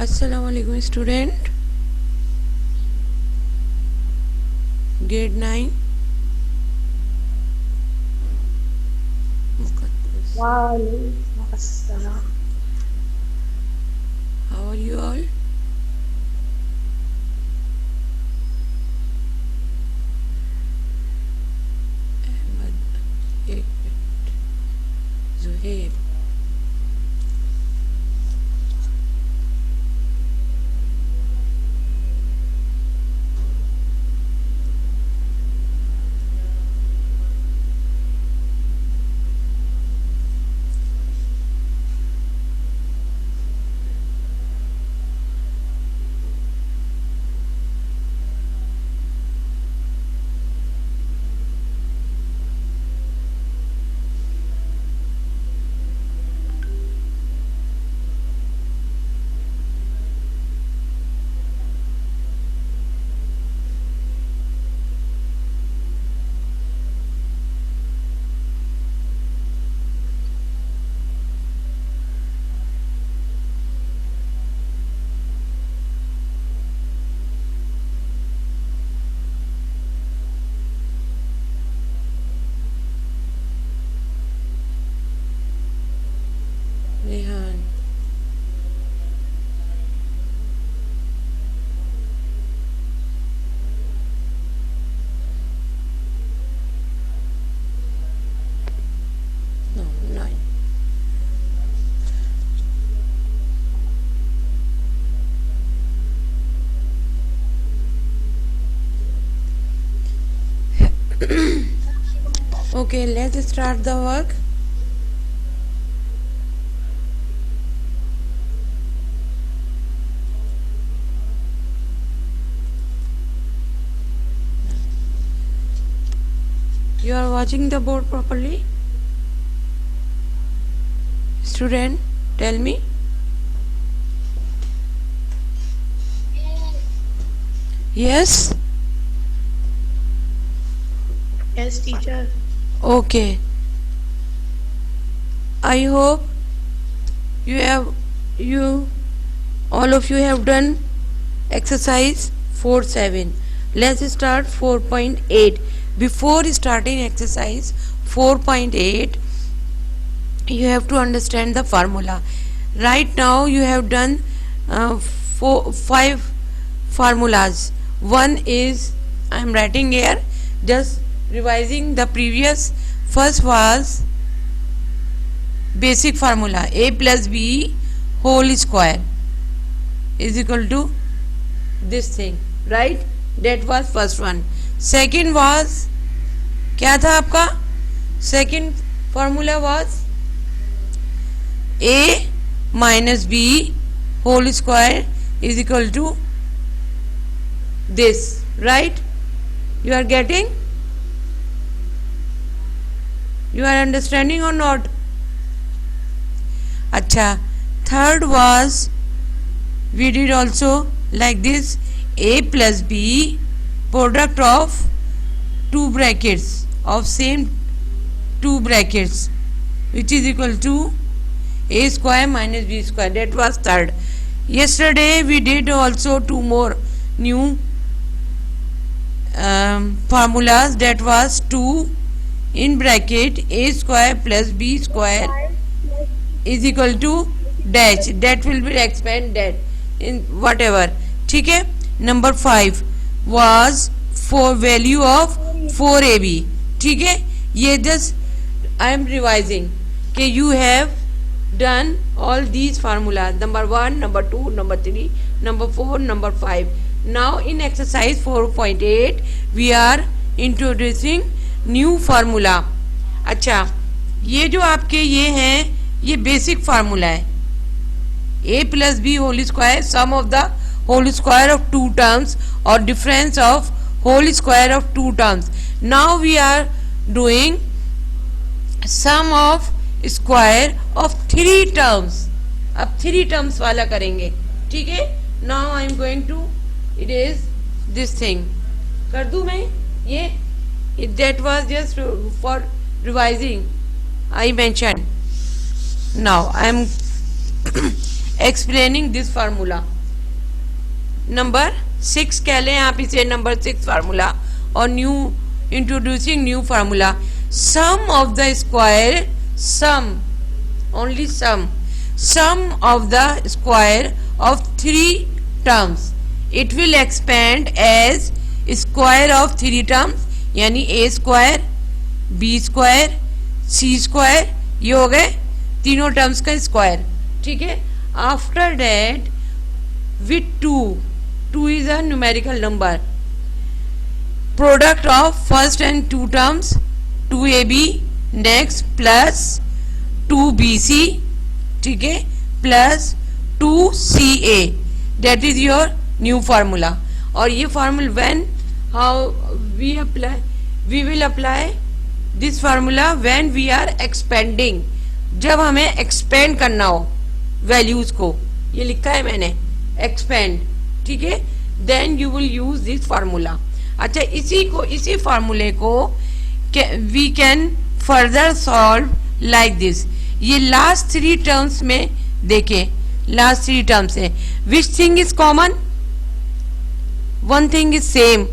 अस्सलाम वालेकुम student, grade 9 Muqaddas. वालेकुम अस्सलाम। How are you all? Ahmed, एक minute, Zuhaib, Rehan, no, 9. Okay, let's start the work. You are watching the board properly? Student, tell me. Yes? Yes, teacher. Okay. I hope you all of you have done exercise 4.7. Let's start 4.8. Before starting exercise 4.8, you have to understand the formula. Right now you have done 5 formulas. One is, I am writing here, just revising the previous. First was basic formula, a plus b whole square is equal to this thing, right? That was first one. Second was, क्या था आपका? Second formula was a minus b whole square is equal to this, right? You are getting? You are understanding or not? Acha. Third was, we did also like this, a plus b product of two brackets of same two brackets, which is equal to a square minus b square. That was third. Yesterday we did also two more new formulas. That was 2 in bracket a square plus b square is equal to dash. That will be expanded in whatever. ठीक है. Number 5 was for value of 4ab. ठीक है. ये just I am revising कि you have done all these formulas, number 1, number 2, number 3, number 4, number 5. Now in exercise 4.8 we are introducing new formula. अच्छा, ये जो आपके ये हैं, ये बेसिक फार्मूला है. a plus b whole square, sum of the whole square of two terms or difference of whole square of two terms. Now we are doing sum of square of three terms. अब three terms वाला करेंगे. ठीक है. Now I am going to erase this thing. कर दूं मैं ये? That was just for revising. I mentioned. Now I am explaining this formula. Number 6 कह लें आप इसे, नंबर 6 फार्मूला, और new introducing new formula, sum of the square, sum, only sum of the square of 3 terms, it will expand as square of 3 terms, यानी A square, B square, C square, ये हो गए तीनों terms का square, ठीक है। After that with 2 is a numerical number, product of first and 2 terms 2ab, next plus 2bc, ठीक है, plus 2ca, that is your new formula. और ये formula when how we will apply this formula when we are expanding, जब हमें expand करना हो values को, ये लिखा है मैंने एक्सपेंड, ठीक है, then you will use this formula. अच्छा, इसी फार्मूले को we can further solve like this. ये लास्ट 3 टर्म्स में देखें, लास्ट 3 टर्म्स है, which thing is common, one thing is same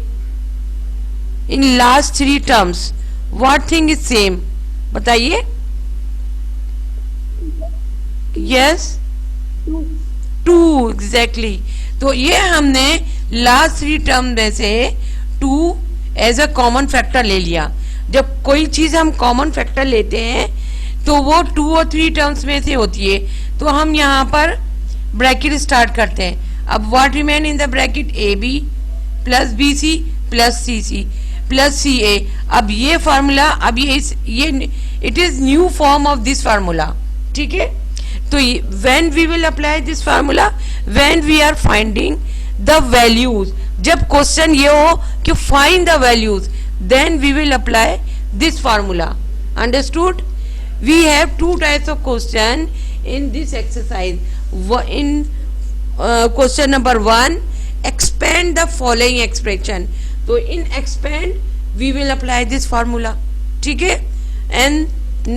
in last 3 terms, what thing is same, बताइए। Yes, 2 exactly. तो ये हमने लास्ट 3 टर्म में से 2 एज अ कॉमन फैक्टर ले लिया। जब कोई चीज हम कॉमन फैक्टर लेते हैं तो वो 2 और 3 टर्म्स में से होती है, तो हम यहाँ पर ब्रैकेट स्टार्ट करते हैं। अब what remain in the bracket, A B plus B C plus C C plus C A. अब ये फार्मूला, अब ये it is new form of this formula, ठीक है। तो when we will apply this formula, when we are finding the values, जब question ये हो कि find the values, then we will apply this formula. Understood? We have 2 types of question in this exercise. In question number 1, expand the following expression. तो in expand we will apply this formula, ठीक है। And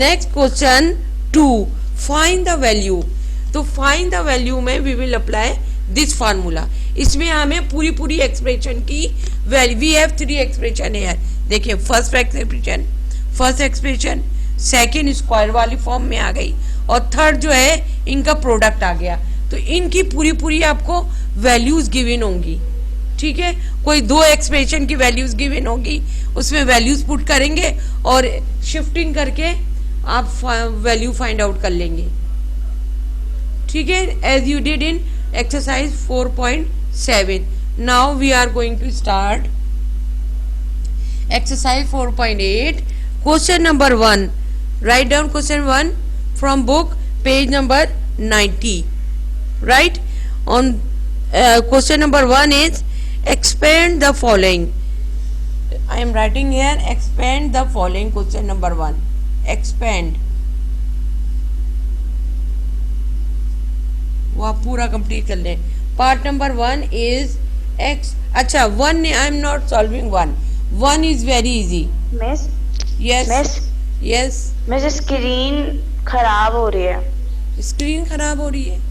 next question 2, find the value, तो find the value में we will apply this formula. इसमें हमें पूरी expression की value, we have 3 expression है, देखिए फर्स्ट एक्सप्रेशन, सेकेंड स्क्वायर वाली फॉर्म में आ गई, और थर्ड जो है इनका प्रोडक्ट आ गया। तो इनकी पूरी आपको वैल्यूज गिवन होंगी, ठीक है। कोई 2 एक्सप्रेशन की वैल्यूज गिवन होगी, उसमें वैल्यूज पुट करेंगे और शिफ्टिंग करके आप वैल्यू फाइंड आउट कर लेंगे, ठीक है, as you did in exercise 4.7। Now we are going to start exercise 4.8, question number 1। Write down question 1 from book, page number 90, right. On question number 1 is expand the following. I am writing here expand the following. Question number 1, expand, वो आप पूरा complete कर लें। Part number 1 is x, अच्छा 1 I am not solving 1 is very easy. Miss, yes yes miss screen खराब हो रही है। स्क्रीन खराब हो रही है,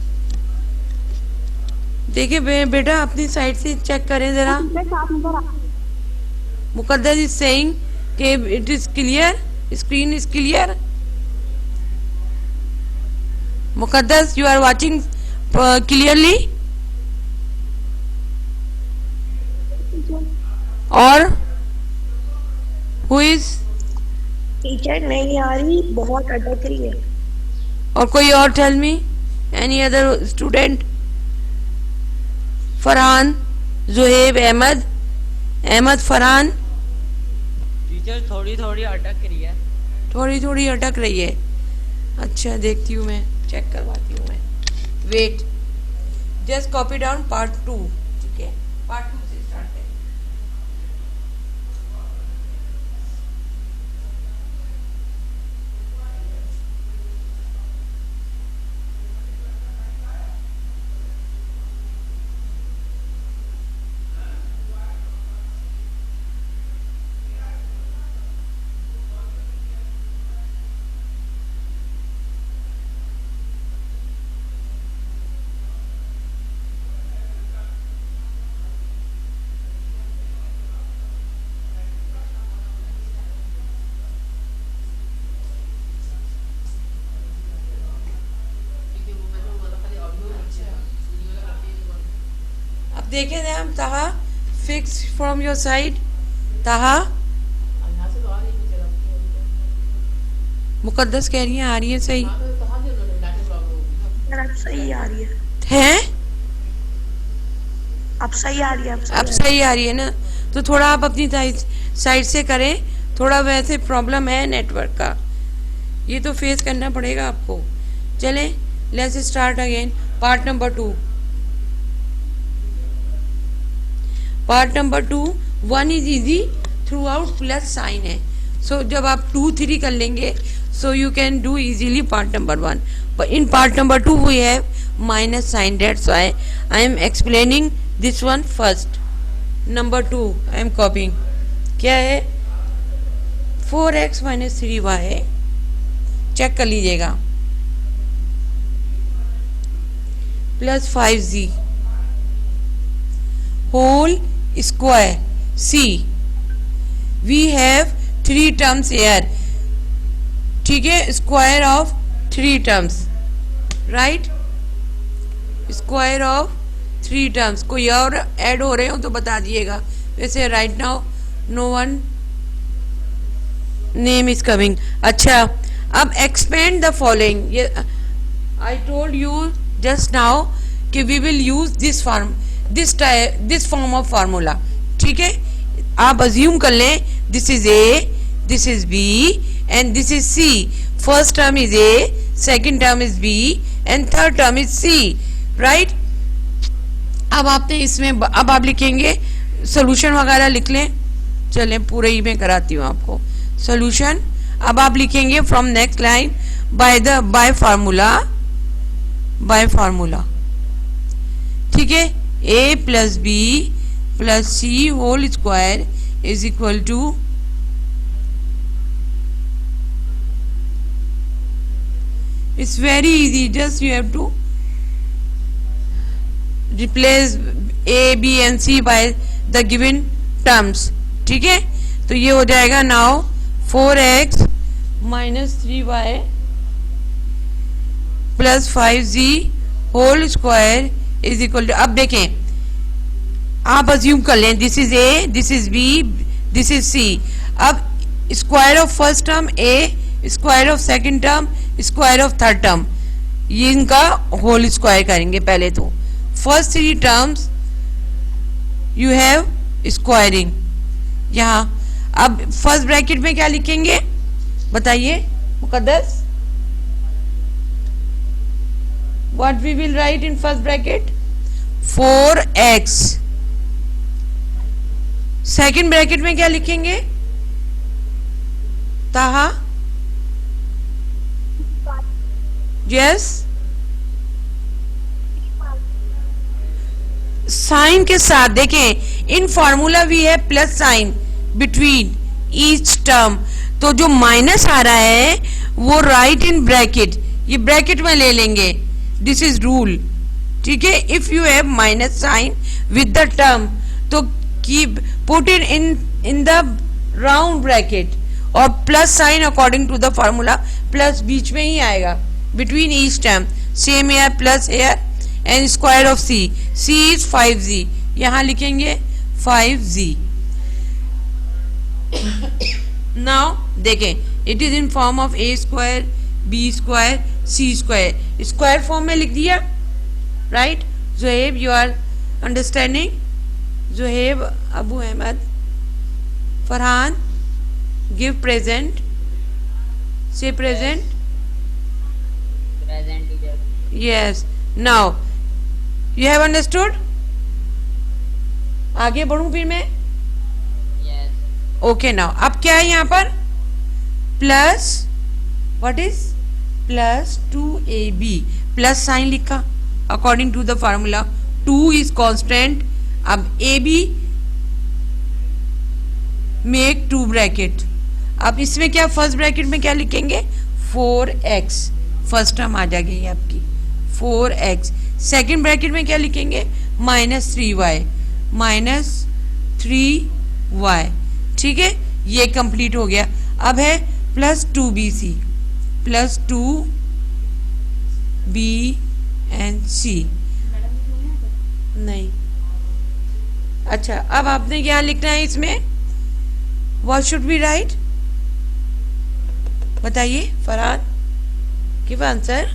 देखिए बेटा अपनी साइड से चेक करें जरा। मुकद्दस इज सेइंग कि it is clear, screen is clear. Muqaddas, you are watching clearly, और हु इज टीचर नहीं आ रही, बहुत अटक रही है। और कोई और, tell me any other student. Farhan, Zuhaib, Ahmed, Farhan. Teacher थोड़ी अटक रही है, थोड़ी अटक रही है। अच्छा देखती हूँ, मैं चेक करवाती हूँ मैं। Wait, just copy down part 2, ठीक है, पार्ट 2 से स्टार्ट है। देखे थे हम ताहा फिक्स फ्रॉम योर साइड ताहा मुकद्दस कह रही है आ रही है सही यार अब सही आ रही है अब सही आ रही है अब सही आ रही है ना तो थोड़ा आप अपनी साइड से करें थोड़ा वैसे प्रॉब्लम है नेटवर्क का ये तो फेस करना पड़ेगा आपको चलें let's start again part number 2 part number 2 1 is easy through out plus sign है सो जब आप 2 3 कर लेंगे so you can do easily part number 1 but in part number 2 we have minus sign that's why I am explaining this one first number 2 I am copying क्या है 4x minus 3y है check कर लीजिएगा plus 5z whole square c we have 3 terms here ठीक है square of 3 terms right square of 3 terms कोई और add हो रहे हो तो बता दिएगा वैसे right now no one name is coming अच्छा अब एक्सपेंड द फॉलोइंग ये I told you just now कि we will use this form of formula ठीक है आप अज्यूम कर लें this is A this is B and this is C. First term is A, second term is B, and third term is C. Right? अब आपने इसमें अब आप लिखेंगे सोल्यूशन वगैरह लिख लें चलें पूरे ही में कराती हूँ आपको सोल्यूशन अब आप लिखेंगे from next line by formula ठीक है A plus B plus C whole square is equal to it's very easy just you have to replace a b and c by the given terms ठीक है तो ये हो जाएगा now 4x minus 3y plus 5z whole square is equal to अब देखें आप assume कर लें this is a this is b this is c अब square of first term a square of second term square of third term ये इनका whole square करेंगे पहले तो फर्स्ट 3 टर्म्स यू हैव स्क्वायरिंग यहाँ अब फर्स्ट ब्रैकेट में क्या लिखेंगे बताइए Muqaddas what we will write in first bracket 4x second bracket में क्या लिखेंगे ताहा यस साइन के साथ देखें इन फॉर्मूला वी है plus sign between each term तो जो माइनस आ रहा है वो राइट इन ब्रैकेट ये ब्रैकेट में ले लेंगे दिस इज रूल ठीक है if you have minus sign with the term तो keep put it in the round bracket और plus sign according to the formula plus बीच में ही आएगा between each term same here plus here and square of c is 5z यहाँ लिखेंगे 5z now देखें it is in form of a square b square c square square form में लिख दिया right Zohaib you are understanding Zohaib Abu Ahmed Farhan give present say present present teacher yes now you have understood आगे बढ़ूं फिर मैं yes okay now अब क्या है यहाँ पर plus what is plus 2ab plus sign लिखा according to the formula 2 is constant अब ab मेक 2 ब्रैकेट अब इसमें क्या फर्स्ट ब्रैकेट में क्या लिखेंगे 4x फर्स्ट टर्म आ जाएगी आपकी 4x सेकंड ब्रैकेट में क्या लिखेंगे -3y ठीक है ये कंप्लीट हो गया अब है plus 2bc plus 2b and c नहीं अच्छा, अब आपने क्या लिखना है इसमें? What should be right? बताइए फरहान, गिव आंसर।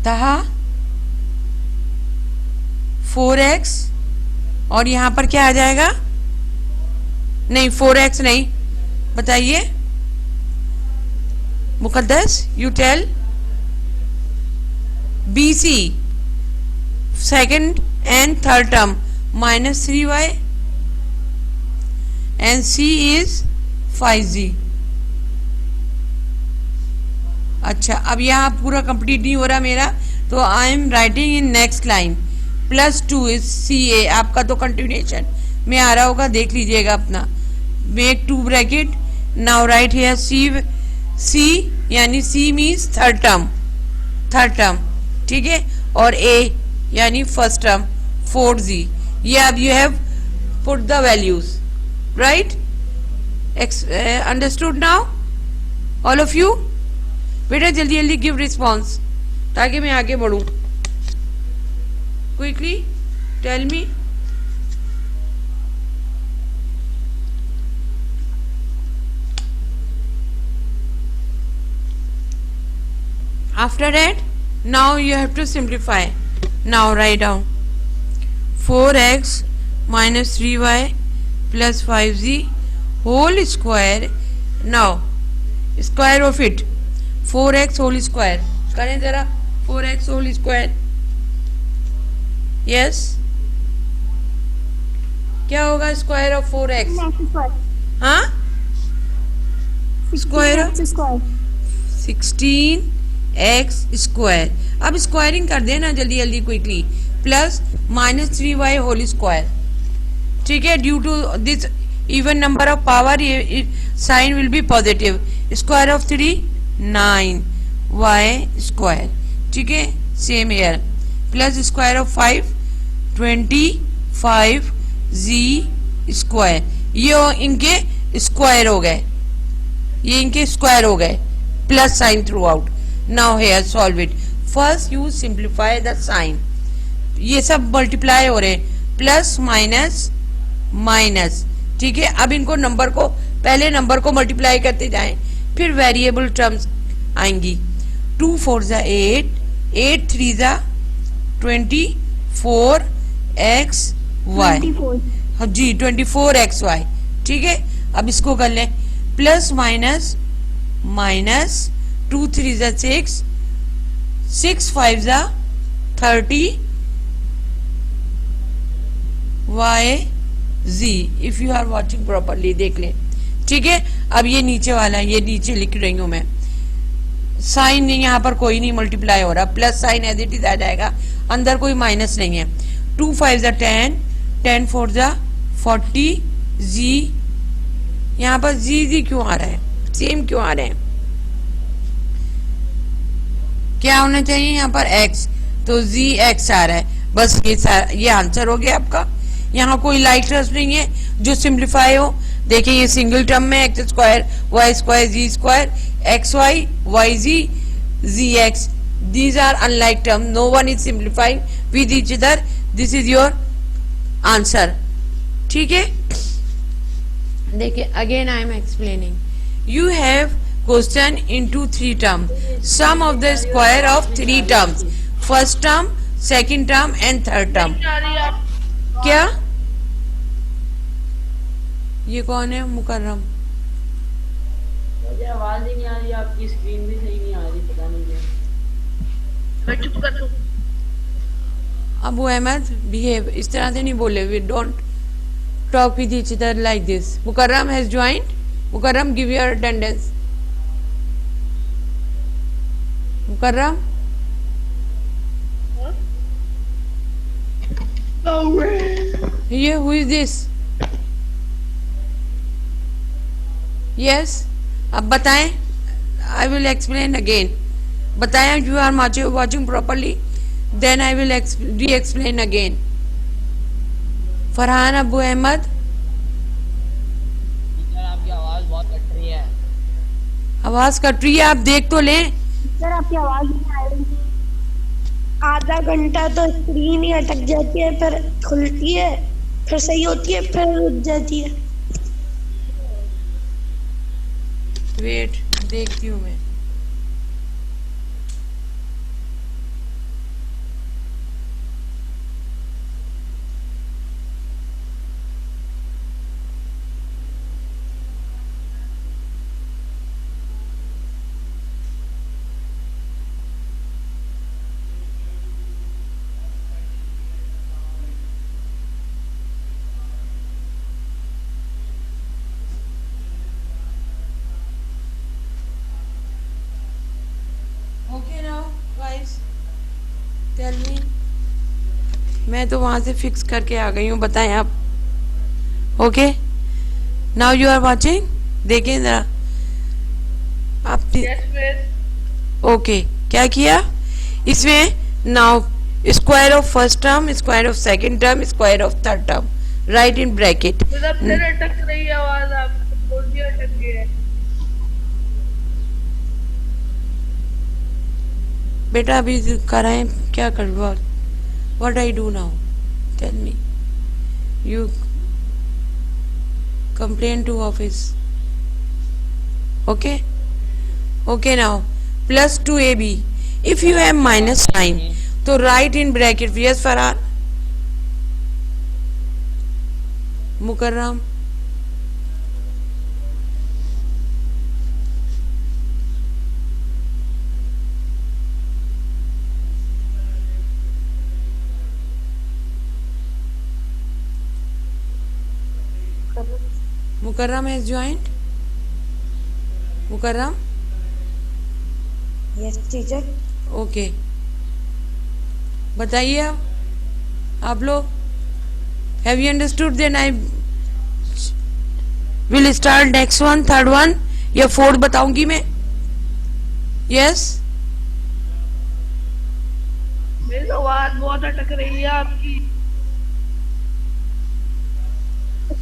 तहा 4x और यहाँ पर क्या आ जाएगा? नहीं 4x नहीं, बताइए Muqaddas, you tell. BC second and third term -3y and C is 5z। अच्छा, अब यहाँ पूरा कंप्लीट नहीं हो रहा मेरा, तो I am writing in next line +2 is CA। आपका तो कंटिन्यूएशन में आ रहा होगा, देख लीजिएगा अपना। Make 2 bracket, now right here C यानी C मीन्स थर्ड टर्म, ठीक है, और A यानी फर्स्ट टर्म 4z। ये अब you have put the values, right? Understood now all of you? बेटा जल्दी जल्दी गिव रिस्पॉन्स ताकि मैं आगे बढ़ूं। Quickly tell me. After that, now you have to simplify. Now write down 4x minus 3y plus 5z whole square. Now square of it, 4x whole square करें जरा। 4x whole square, yes, क्या होगा square of 4x? हाँ, square of 16x square. अब squaring कर देना जल्दी जल्दी quickly. Plus -3y whole square, ठीक है। Due to this even number of power sign will be positive. Square of 3 9y square, ठीक है, same here. Plus square of 5 25z square. ये इनके स्क्वायर हो गए, ये इनके स्क्वायर हो गए, plus sign throughout. Now here solve it. First you simplify the sign. ये सब मल्टीप्लाई हो रहे हैं, प्लस माइनस माइनस, ठीक है। अब इनको नंबर को, पहले नंबर को मल्टीप्लाई करते जाएं, फिर वेरिएबल टर्म्स आएंगी। 2 4 ज़ा 8, 8 3 ज़ा 24 x y, हाँ जी 24 x y, ठीक है। अब इसको कर लें, प्लस माइनस माइनस 2 3 ज़ा 6, 6 5 ज़ा 30 y z। If you are watching properly देख लें, ठीक है। अब ये नीचे वाला, ये नीचे लिख रही हूं मैं। साइन नहीं, यहाँ पर कोई नहीं मल्टीप्लाई हो रहा, plus sign as it is आ जाएगा, अंदर कोई माइनस नहीं है। 2 5 ज़ा 10, 10 4 ज़ा 40 z। यहाँ पर जी क्यों आ रहा है, सेम क्यों आ रहे हैं? क्या होना चाहिए यहाँ पर x, तो जी x आ रहा है। बस ये आंसर हो गया आपका। यहाँ कोई लाइट टर्म्स नहीं है जो सिंप्लीफाई हो। देखिए ये सिंगल टर्म में X square Y square Z square, X Y Y Z Z X, these are unlike term, no one is simplifying with each other. This is your answer, ठीक है। देखिए again I am explaining, you have question into 3 term, sum of the square of 3 terms, first term, second term and third term. क्या ये कौन है? मुकर्रम। मुझे आवाज ही नहीं आ रही, आपकी स्क्रीन भी सही नहीं आ रही, पता नहीं क्या। मैं चुप कर दूं। अबू अहमद बिहेव, इस तरह से नहीं बोले, we don't talk with each other like this. Mukarram has joined. Mukarram give your attendance. Mukarram here, who is this? Yes, अब बताएं, I will explain again. बताएं, you are watching properly, then I will re-explain again. Farhan Abu Ahmed, teacher आपकी आवाज बहुत cut रही है। आवाज cut रही है, आप देख तो लें। सर आपकी आवाज नहीं आ रही। आधा घंटा तो स्क्रीन ही अटक जाती है, फिर खुलती है, फिर सही होती है, फिर रुक जाती है। वेट, देखती हूँ मैं। Okay now guys, tell me. मैं तो वहां से फिक्स करके आ गई हूँ, बताएं आप। Okay, now you are watching, देखें जरा आप। Yes miss. ओके, क्या किया इसमें? Now square of first term, square of second term, square of third term, write in bracket. मतलब फिर अटक रही है आवाज, आप बोल दिया अटक गई है। बेटा अभी कराएं, क्या कर? What I do now, tell me. You complain to office. Okay, okay now plus 2ab। If you have minus sign तो right in bracket. Yes Farhan. Muqarram, Muqarram has joined. Muqarram, yes teacher. Okay, बताइए आप लोग। Have you understood? Then I will start next one, third one या fourth बताऊंगी मैं। Yes मेरी आवाज बहुत अटक रही है आपकी।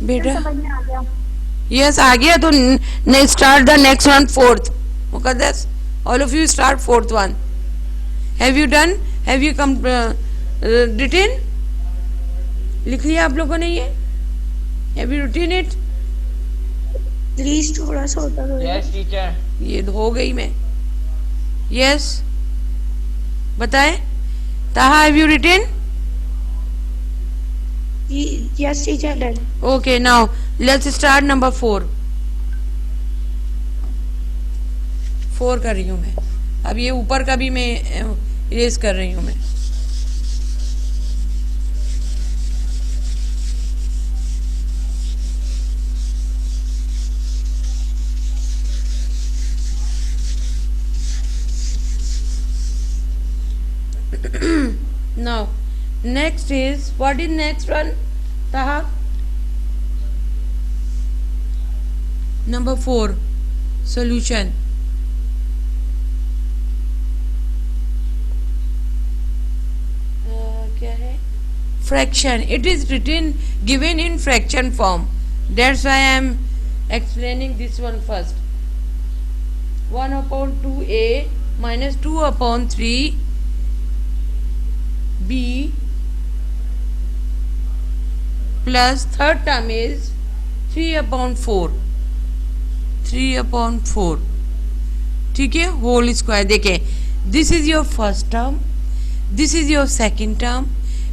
बेटा, समझ में आ गया। यस आ गया तो start the next one, fourth. Muqaddas, all of you start fourth one. Have you done? Have you come written? लिख लिया आप लोगों ने ये? Have you written it? Please थोड़ा सा होता तो। Yes teacher. ये हो गई मैं। यस बताएं। Taha, have you written? Yes teacher, done. Okay, now let's start number 4। 4 कर रही हूँ मैं। अब ये ऊपर का भी मैं इरेज कर रही हूँ मैं। Now next is, what is next one, Taha? Number 4, solution. क्या है? Fraction. It is written, given in fraction form. That's why I am explaining this one first. 1 upon 2a minus 2 upon 3 b plus third term is 3 upon 4, 3 upon 4, ठीक है, whole square. देखें, this is your first term, this is your second term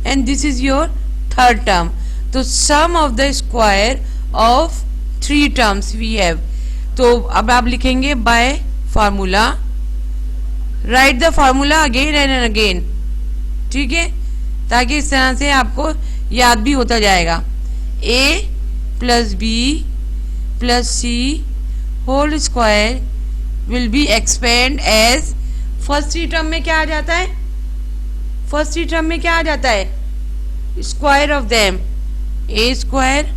and this is your third term. तो sum of the square of 3 terms we have. तो अब आप लिखेंगे by formula, right the formula again and again, ठीक है, ताकि इस तरह से आपको याद भी होता जाएगा। a plus B plus C whole square will be expand as, first 3 term में क्या आ जाता है? फर्स्ट 3 टर्म में क्या आ जाता है? Square of them, A square.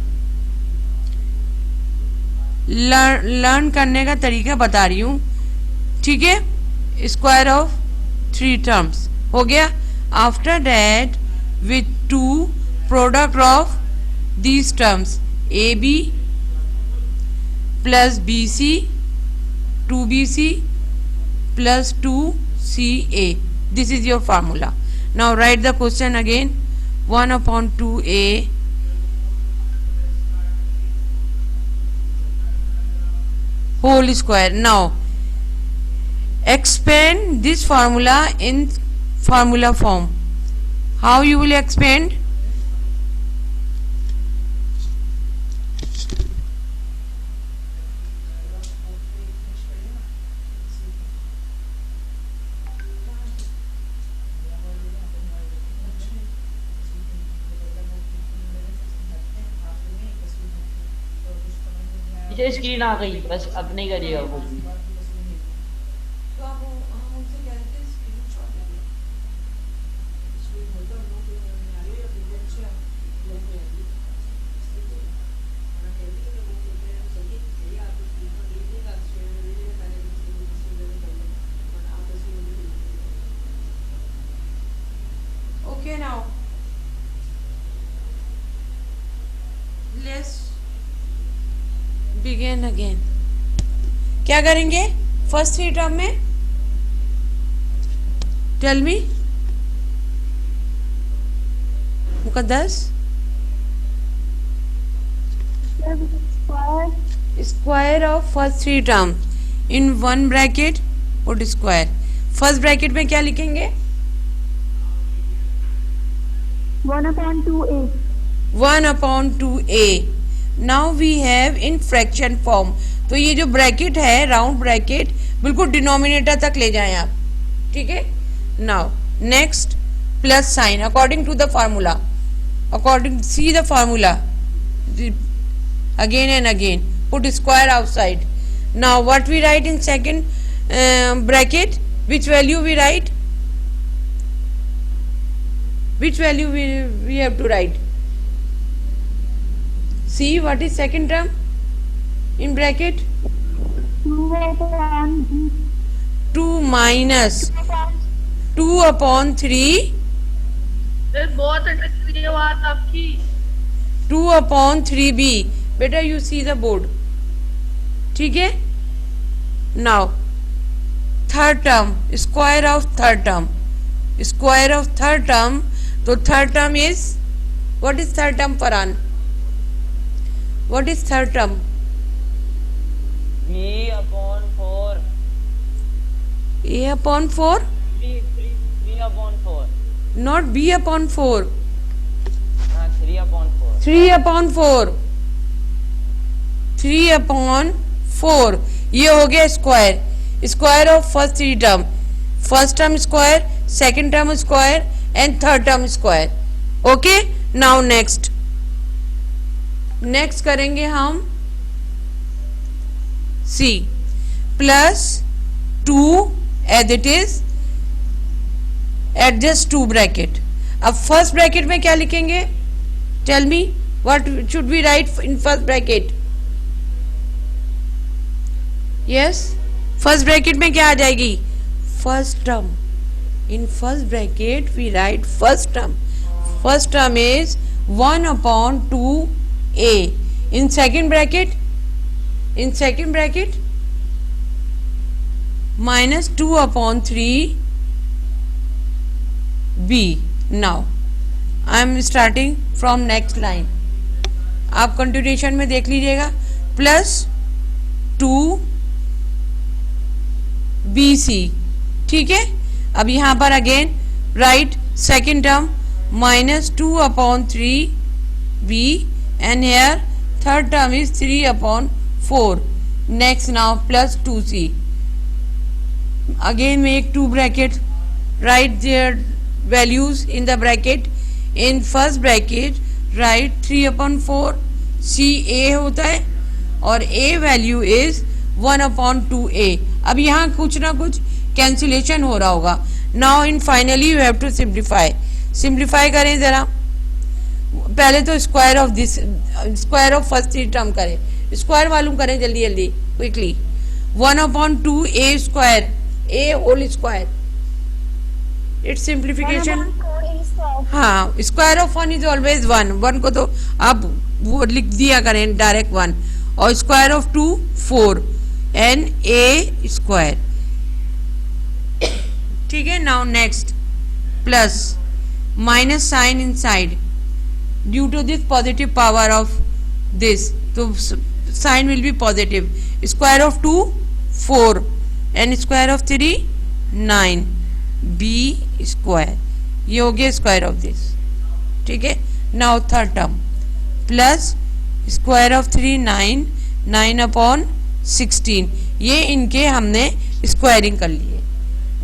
Learn करने का तरीका बता रही हूँ, ठीक है। स्क्वायर ऑफ 3 टर्म्स हो गया। After that with 2 product of these terms, AB plus BC, 2BC plus 2CA. This is your formula. Now write the question again. 1 upon 2a whole square. Now expand this formula in formula form. How you will expand? पीछे screen आ गई, बस अब नहीं करिएगा कुछ भी। Okay, now let's begin again. क्या करेंगे फर्स्ट थ्री टर्म में? Tell me Muqaddas. Square of first three term in one bracket put square. First bracket में क्या लिखेंगे? 1/2a. 1/2a. Now we have in fraction form. तो ये जो ब्रैकेट है राउंड ब्रैकेट बिल्कुल डिनोमिनेटर तक ले जाएं आप, ठीक है। Now next plus sign according to the formula, according see the formula again and again, put square outside. Now what we write in second bracket, which value we write, which value we have to write? See what is second term in bracket? 2 minus 2/3 बहुत अटक रही है बात आपकी। 2/3b। बेटा you see the board, ठीक है। now third term, square of third term, square of third term, तो third term is, what is third term Farhan? What is third term? b/4. a/4? 3/4. not b/4. 3/4. 3/4, 3/4 ये हो गया square, square of first three term, first term square, second term square and third term square. Okay, now next करेंगे हम C plus 2 as it is adjust 2 bracket. अब first bracket में क्या लिखेंगे? Tell me what should we write in first bracket? Yes, first bracket में क्या आ जाएगी? First term. In first bracket we write first term. First term is 1/2a. in second bracket minus 2/3b. now I am starting from next line, आप continuation में देख लीजिएगा। Plus 2bc, ठीक है। अब यहाँ पर again right second term minus 2/3b and here third term is 3/4. next now plus 2c, again make 2 bracket, write their values in the bracket. in first bracket write 3/4, c a होता है और a value is 1/2a. अब यहाँ कुछ ना कुछ cancellation हो रहा होगा। now in finally you have to simplify करें जरा। पहले तो square of this, square of first three term करें, स्क्वायर मालूम करें जल्दी जल्दी quickly. 1/2a square, a whole square, it's simplification. हाँ, स्क्वायर ऑफ 1 इज ऑलवेज 1, 1 को तो आप वो लिख दिया करें डायरेक्ट 1, और square of 2 4 and a square, ठीक है। Now next plus minus sign inside due to this positive power of this, so sign will be positive. Square of 2 4 and square of 3 9 b square, ये हो गया square of this, ठीक है. Now third term plus square of 3 9 9 upon 16, ये इनके हमने squaring कर लिए.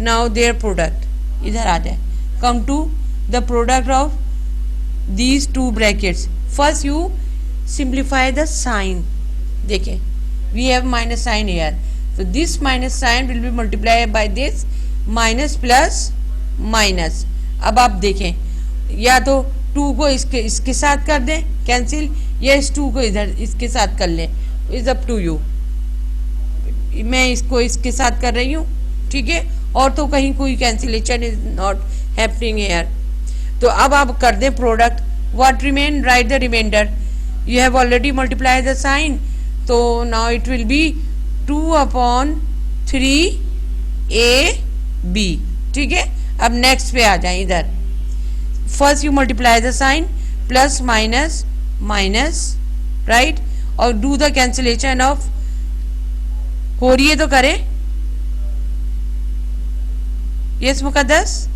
नाउ देयर प्रोडक्ट इधर आ जाए. Come to the product of these two brackets. First you simplify the sign. देखें, we have minus sign here, so this minus sign will be multiplied by this minus plus minus. अब आप देखें, या तो 2 को इसके साथ कर दें कैंसिल, या इस 2 को इधर इसके साथ कर लें, इज अप टू यू. मैं इसको इसके साथ कर रही हूँ, ठीक है, और तो कहीं कोई cancellation is not happening here. तो अब आप कर दें product. What remain, right the reminder. You have already multiplied the sign, तो now it will be 2 upon 3 A B, ठीक है. अब नेक्स्ट पे आ जाए इधर. First you multiply the sign, plus minus minus, right, और डू द कैंसिलेशन ऑफ. हो रही है तो करें. यस मुकद्दस.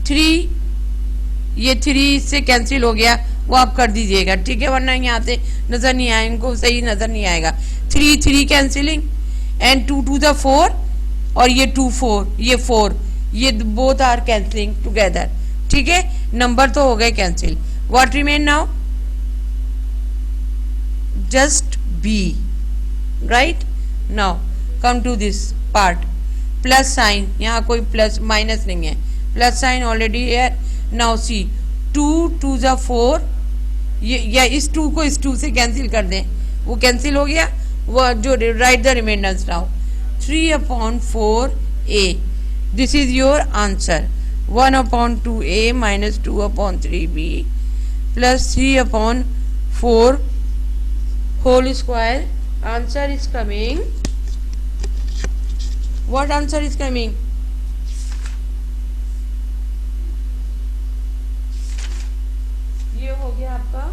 3, ये 3 से कैंसिल हो गया, वो आप कर दीजिएगा, ठीक है, वरना यहाँ से नजर नहीं आए, इनको सही नजर नहीं आएगा. 3 कैंसिलिंग एंड 2 2 द 4, और ये 2 4, ये 4, ये बोथ आर कैंसिलिंग टुगेदर, ठीक है. नंबर तो हो गए cancel. What remain now, just B, right. Now come to this part. Plus sign, यहाँ कोई प्लस माइनस नहीं है, प्लस साइन ऑलरेडी है. नाउ सी 2 2 ज़ा 4, ये या इस 2 को इस 2 से कैंसिल कर दें, वो कैंसिल हो गया. वो जो write the reminders now. 3 upon 4 A, this is your answer. 1 upon 2 A minus 2 upon 3 B plus 3 upon 4 whole square. Answer is coming. What answer is coming? ये हो गया आपका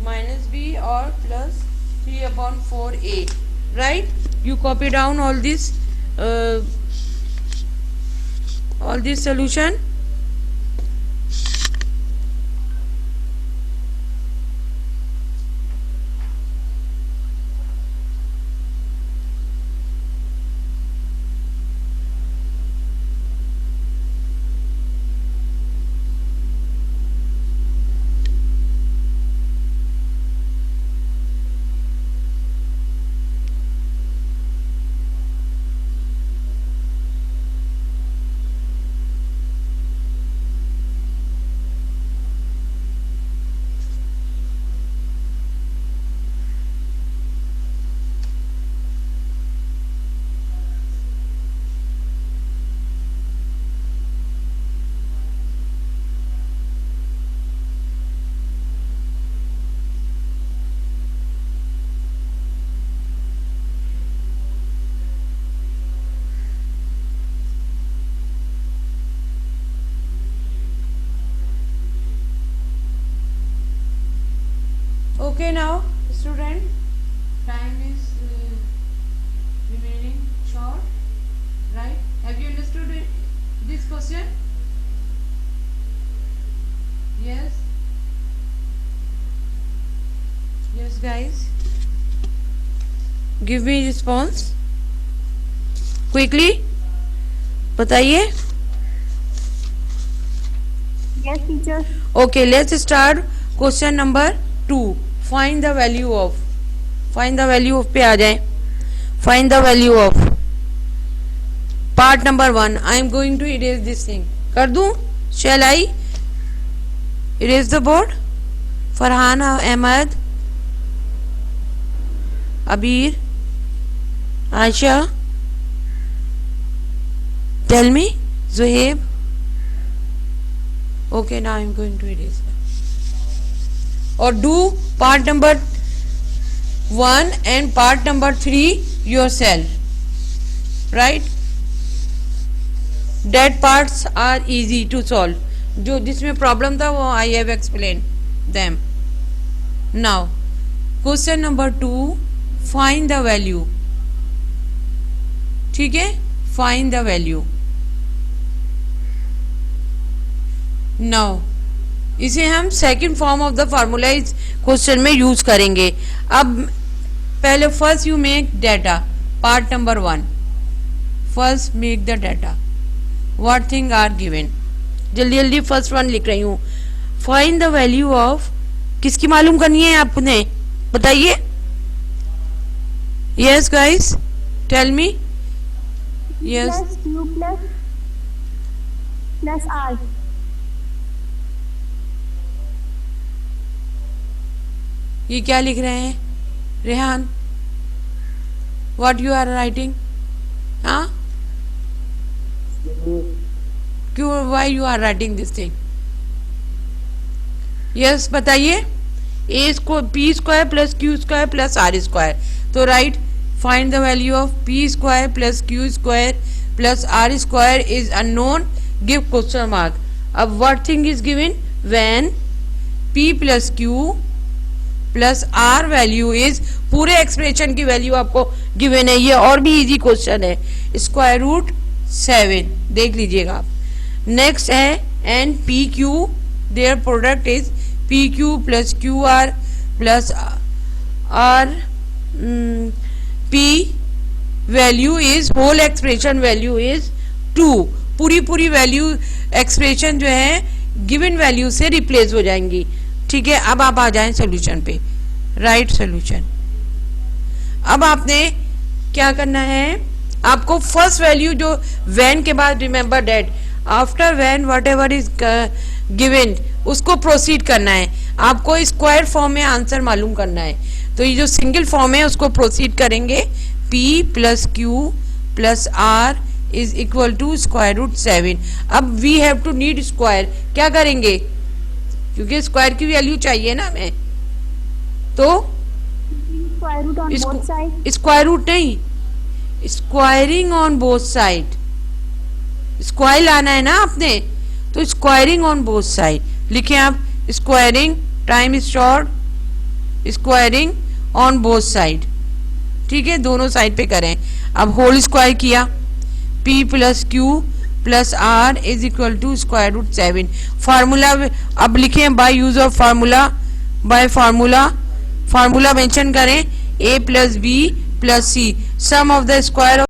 माइनस बी और plus 3 upon 4 A, right. You copy down all this solution. Okay, now student, time is remaining short, right? Have you understood this question? Yes. Yes, guys. Give me response quickly. बताइए. Yes, teacher. Okay, let's start question number 2. Find the value of. Find the value of पे आ जाए. Find the value of part number 1. I am going to erase this thing. कर दूं? Shall I erase the board? Farhan Ahmad, अबीर, Ayesha, tell me. Zuhaib. Okay, now I am going to erase that. Or do part number 1 and part number 3 yourself, right? That parts are easy to solve, जो जिसमें problem था वो I have explain them. Now question number 2, find the value. ठीक है, find the value. Now इसे हम second form of the formula इस क्वेश्चन में यूज करेंगे. अब पहले first you make data, part number 1. First make the data, what thing are given. जल्दी जल्दी फर्स्ट वन लिख रही हूं. फाइंड द वैल्यू ऑफ, किसकी मालूम करनी है आपने, बताइए. Yes guys, tell me. Yes, plus Q plus R. ये क्या लिख रहे हैं Rehan, what you are writing. हाँ, क्यों, why you are writing this thing. Yes बताइए. A square P square plus Q square plus R square. तो right, find the value of P square plus Q square plus R square is unknown, give question mark. अब what thing is given, when P plus Q plus R value is, पूरे expression की value आपको given है. ये और भी easy question है. Square root 7 देख लीजिएगा आप. नेक्स्ट है and P Q, their product is P Q plus Q R plus R P value is, whole expression value is 2. पूरी वैल्यू एक्सप्रेशन जो है गिवन वैल्यू से रिप्लेस हो जाएंगी. ठीक है, अब आप आ जाएं सोल्यूशन पे. Right solution. अब आपने क्या करना है, आपको फर्स्ट वैल्यू जो व्हेन के बाद, remember that after when what ever is given, उसको प्रोसीड करना है. आपको स्क्वायर फॉर्म में आंसर मालूम करना है. तो ये जो सिंगल फॉर्म है उसको प्रोसीड करेंगे. P plus Q plus R is equal to square root 7. अब we have to need square, क्या करेंगे, क्योंकि स्क्वायर की वैल्यू चाहिए ना हमें. तो square root on both side, square root नहीं, squaring on both side. Square लाना है ना आपने, तो स्क्वायरिंग ऑन बोथ साइड लिखें आप. Squaring, time is short, squaring on both side. ठीक है, दोनों साइड पे करें. अब होल स्क्वायर किया, P plus Q plus R is equal to square root 7. Formula अब लिखें by use of formula, by formula mention करें. A plus B plus C, sum of the square